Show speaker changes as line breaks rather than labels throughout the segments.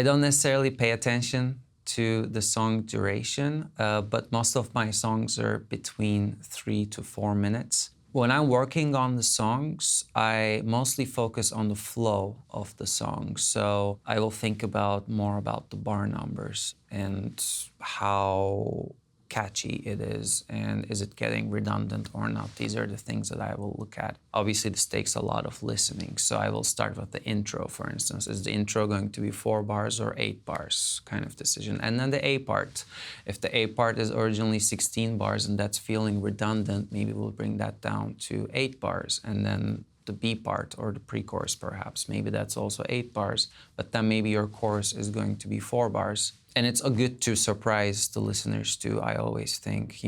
I don't necessarily pay attention to the song duration, but most of my songs are between 3 to 4 minutes. When I'm working on the songs, I mostly focus on the flow of the song. So I will think more about the bar numbers and how catchy it is, and is it getting redundant or not. These are the things that I will look at. Obviously, this takes a lot of listening, so I will start with the intro, for instance. Is the intro going to be 4 bars or 8 bars kind of decision? And then the A part. If the A part is originally 16 bars and that's feeling redundant, maybe we'll bring that down to 8 bars. And then the B part or the pre-chorus perhaps, maybe that's also 8 bars, but then maybe your chorus is going to be 4 bars. And it's good to surprise the listeners too. I always think,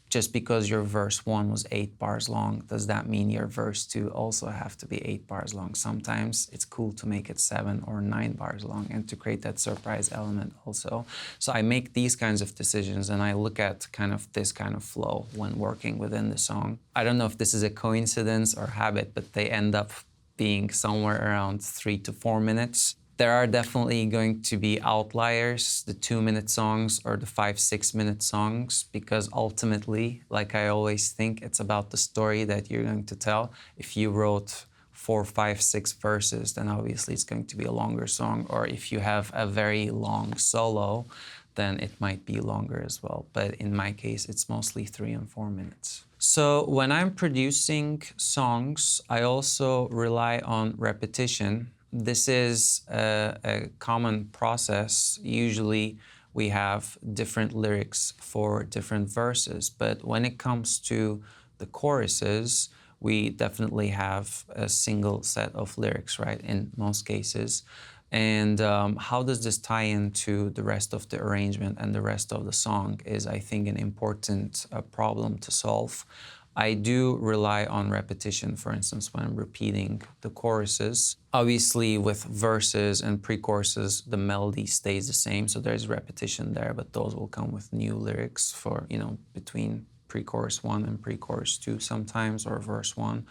just because your verse 1 was 8 bars long, does that mean your verse 2 also have to be 8 bars long? Sometimes it's cool to make it 7 or 9 bars long and to create that surprise element also. So I make these kinds of decisions and I look at this kind of flow when working within the song. I don't know if this is a coincidence or habit, but they end up being somewhere around 3 to 4 minutes. There are definitely going to be outliers, the 2-minute songs or the 5-6 minute songs, because ultimately, like I always think, it's about the story that you're going to tell. If you wrote 4, 5, 6 verses, then obviously it's going to be a longer song. Or if you have a very long solo, then it might be longer as well. But in my case, it's mostly 3 and 4 minutes. So when I'm producing songs, I also rely on repetition. This is a common process. Usually we have different lyrics for different verses, but when it comes to the choruses, we definitely have a single set of lyrics, right, in most cases. And how does this tie into the rest of the arrangement and the rest of the song is, I think, an important problem to solve. I do rely on repetition, for instance, when I'm repeating the choruses. Obviously, with verses and pre-choruses, the melody stays the same, so there's repetition there, but those will come with new lyrics for, between pre-chorus 1 and pre-chorus 2 sometimes, or verse 1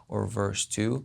or verse 2.